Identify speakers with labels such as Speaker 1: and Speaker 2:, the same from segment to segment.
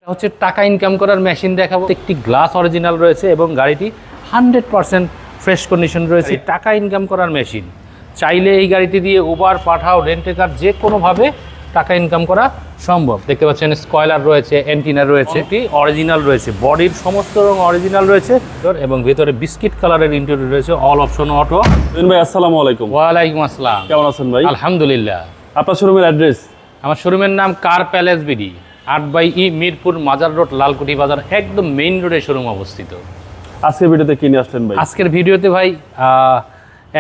Speaker 1: হচ্ছে টাকা ইনকাম করার মেশিন দেখাবো। একটি গ্লাস অরিজিনাল রয়েছে এবং গাড়িটি 100% ফ্রেশ কন্ডিশন রয়েছে। টাকা ইনকাম করার মেশিন, চাইলে এই গাড়িটি দিয়ে উবার, পাঠাও, রেন্টে কার যে কোনোভাবে টাকা ইনকাম করা সম্ভব। দেখতে পাচ্ছেন স্পয়লার রয়েছে, অ্যান্টিনা রয়েছে, এটি অরিজিনাল রয়েছে, বডির সমস্ত রং অরিজিনাল রয়েছে এবং ভেতরে বিস্কিট কালারের ইন্টেরিয়র রয়েছে, অল অপশন অটো।
Speaker 2: ভাই আসসালামু আলাইকুম।
Speaker 1: ওয়ালাইকুম আসসালাম,
Speaker 2: কেমন আছেন ভাই?
Speaker 1: আলহামদুলিল্লাহ।
Speaker 2: আপনার শোরুমের অ্যাড্রেস?
Speaker 1: আমার শোরুমের নাম কার প্যালেস বিডি, 8/E মিরপুর মাজার রোড, লালকুটি বাজার, একদম মেইন রোডে শোরুম অবস্থিত।
Speaker 2: আজকের ভিডিওতে কি নিয়ে আসলেন ভাই?
Speaker 1: আজকের ভিডিওতে ভাই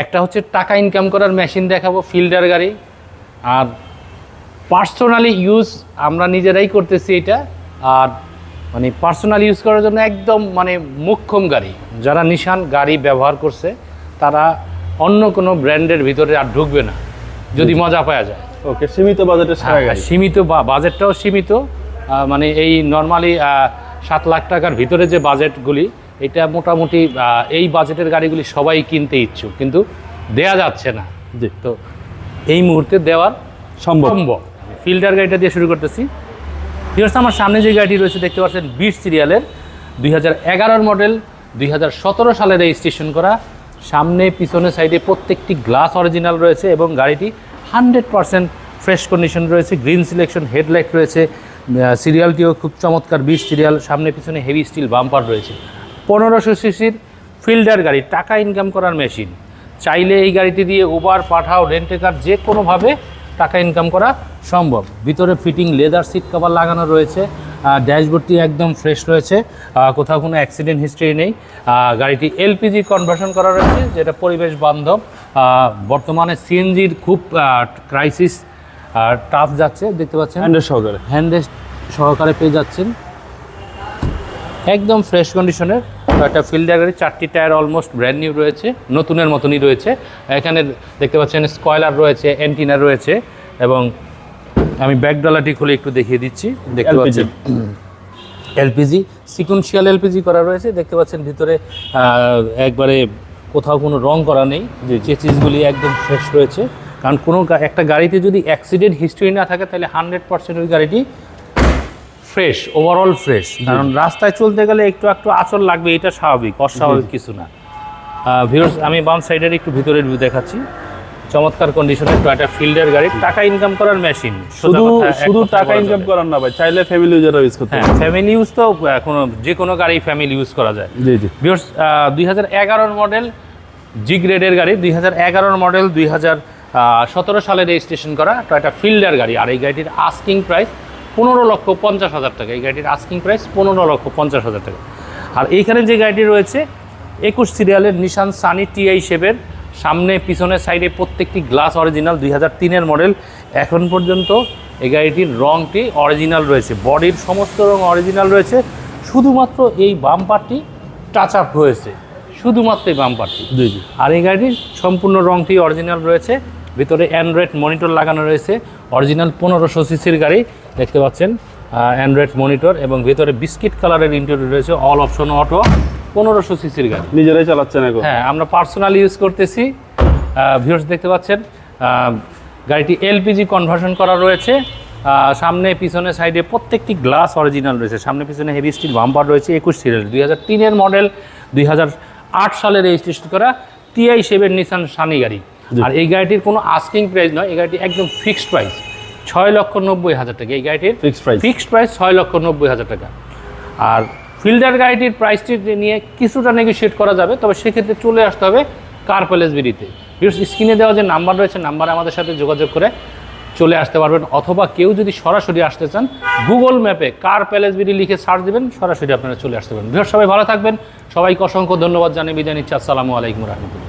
Speaker 1: একটা হচ্ছে টাকা ইনকাম করার মেশিন দেখাবো, ফিল্ডার গাড়ি। আর পার্সোনালি ইউজ আমরা নিজেরাই করতেছি এটা। আর মানে পার্সোনাল ইউজ করার জন্য একদম মানে মোক্ষম গাড়ি। যারা নিশান গাড়ি ব্যবহার করছে তারা অন্য কোনো ব্র্যান্ডের ভিতরে আর ঢুকবে না যদি মজা পাওয়া যায়।
Speaker 2: ওকে, সীমিত বাজেটের সারা গাড়ি।
Speaker 1: সীমিত বাজেটটাও সীমিত, মানে এই নর্মালি 7 লাখ টাকার ভিতরে যে বাজেটগুলি, এটা মোটামুটি এই বাজেটের গাড়িগুলি সবাই কিনতে ইচ্ছুক, কিন্তু দেয়া যাচ্ছে না।
Speaker 2: জি,
Speaker 1: তো এই মুহূর্তে দেওয়ার সম্ভব। ফিল্ডার গাড়িটা দিয়ে শুরু করতেছি। আমার সামনে যে গাড়িটি রয়েছে দেখতে পাচ্ছেন 20 সিরিয়ালের 2011 মডেল, 2017 সালে রেজিস্ট্রেশন করা। সামনে পিছনে সাইডে প্রত্যেকটি গ্লাস অরিজিনাল রয়েছে এবং গাড়িটি 100% ফ্রেশ কন্ডিশন রয়েছে। গ্রিন সিলেকশন হেডলাইট রয়েছে, সিরিয়ালটিও খুব চমৎকার 20 সিরিয়াল। সামনে পিছনে হেভি স্টিল বাম্পার রয়েছে। 1500 সিসির ফিল্ডার গাড়ি, টাকা ইনকাম করার মেশিন। চাইলে এই গাড়িটি দিয়ে উবার, পাঠাও, রেন্টে কার যে কোনোভাবে টাকা ইনকাম করা সম্ভব। ভিতরে ফিটিং লেদার সিট কভার লাগানো রয়েছে। ড্যাশবোর্ডটি একদম ফ্রেশ রয়েছে, কোথাও কোনো অ্যাক্সিডেন্ট হিস্ট্রি নেই। গাড়িটি এলপিজি কনভার্সন করা রয়েছে, যেটা পরিবেশ বান্ধব। বর্তমানে সিএনজির খুব ক্রাইসিস, টাফ যাচ্ছে, দেখতে পাচ্ছেন। হ্যান্ডরেস্ট সহকারে পেয়ে যাচ্ছেন, একদম ফ্রেশ কন্ডিশনের একটা ফিল্ডার গাড়ি। 4টি টায়ার অলমোস্ট ব্র্যান্ড নিউ রয়েছে, নতুনের মতনই রয়েছে। এখানে দেখতে পাচ্ছেন স্পয়লার রয়েছে, অ্যান্টিনা রয়েছে এবং আমি ব্যাকডালাটি খুলে একটু দেখিয়ে দিচ্ছি। দেখতে পাচ্ছেন এলপিজি, সিকুয়েন্সিয়াল এলপিজি করা রয়েছে। দেখতে পাচ্ছেন ভিতরে একবারে কোথাও কোনো রং করা নেই, যে চেসিসগুলি একদম ফ্রেশ রয়েছে। কারণ কোনো একটা গাড়িতে যদি অ্যাক্সিডেন্ট হিস্ট্রি না থাকে তাহলে 100% ওই গাড়িটি ফ্রেশ, ওভারঅল ফ্রেশ। কারণ রাস্তায় চলতে গেলে একটু আঁচড় লাগবে, এটা স্বাভাবিক, অস্বাভাবিক কিছু না। ভিউয়ার্স, আমি বাম সাইডের একটু ভিতরের ভিউ দেখাচ্ছি। চমৎকার কন্ডিশনের একটা ফিল্ডার গাড়ি, টাকা ইনকাম করার মেশিন।
Speaker 2: শুধু টাকা ইনকাম করার না ভাই, চাইলে ফ্যামিলি ইউজারও ইউজ করতে পারে।
Speaker 1: ফ্যামিলি ইউজ তো যে কোনো গাড়ি ফ্যামিলি ইউজ করা যায়।
Speaker 2: জি জি।
Speaker 1: ভিউয়ার্স, 2011 মডেল জি গ্রেডের গাড়ি, 2011 মডেল, 2017 সালে রেজিস্ট্রেশন করা একটা ফিল্ডার গাড়ি। আর এই গাড়িটির আস্কিং প্রাইস 15,50,000 টাকা। এই গাড়িটির আস্কিং প্রাইস 15,50,000 টাকা। আর এইখানে যে গাড়িটি রয়েছে 21 সিরিয়ালের নিশান সানি TI7, সামনে পিছনে সাইডে প্রত্যেকটি গ্লাস অরিজিনাল, 2003-এর মডেল। এখন পর্যন্ত এই গাড়িটির রংটি অরিজিনাল রয়েছে, বডির সমস্ত রং অরিজিনাল রয়েছে। শুধুমাত্র এই বাম্পারটি টাচ আপ হয়েছে, শুধুমাত্র এই বাম্পারটি। আর এই গাড়িটির সম্পূর্ণ রংটি অরিজিনাল রয়েছে। ভিতরে অ্যান্ড্রয়েড মনিটর লাগানো রয়েছে, অরিজিনাল 1500 সিসির গাড়ি। দেখতে পাচ্ছেন অ্যান্ড্রয়েড মনিটর এবং ভিতরে বিস্কিট কালারের ইন্টেরিয়র রয়েছে, অল অপশন অটো। 1500 সিসির গাড়ি,
Speaker 2: নিজেরাই চালাচ্ছেন এখন?
Speaker 1: হ্যাঁ, আমরা পার্সোনালি ইউজ করতেছি। ভিউয়ার্স, দেখতে পাচ্ছেন গাড়িটি এলপিজি কনভার্সন করা রয়েছে। সামনে পিছনে সাইডে প্রত্যেকটি গ্লাস অরিজিনাল রয়েছে। সামনে পিছনে হেভি স্টিল বাম্পার রয়েছে। 21 সিরিয়াল, 2003-এর মডেল, 2008 সালে রেজিস্ট্রেশন করা TI7 নিশান সানি গাড়ি। আর এই গাড়িটির কোনো আস্কিং প্রাইস নয়, এই গাড়িটি একদম ফিক্সড প্রাইস 6,90,000 টাকা। এই গাড়িটির ফিক্সড প্রাইস 6,90,000 টাকা। আর ফিল্ডার গাড়িটির প্রাইসটি নিয়ে কিছুটা নেগোশিয়েট করা যাবে, তবে সেক্ষেত্রে চলে আসতে হবে কার প্যালেস বিডিতে। স্ক্রিনে দেওয়া যে নাম্বার রয়েছে, নাম্বারে আমাদের সাথে যোগাযোগ করে চলে আসতে পারবেন। অথবা কেউ যদি সরাসরি আসতে চান, গুগল ম্যাপে কার প্যালেস বিডি লিখে সার্চ দেবেন, সরাসরি আপনারা চলে আসতে পারেন। ভিউয়ার্স, সবাই ভালো থাকবেন। সবাইকে অসংখ্য ধন্যবাদ জানিয়ে বিদায় নিচ্ছি। আসসালামু আলাইকুম রহমতুল্লাহ।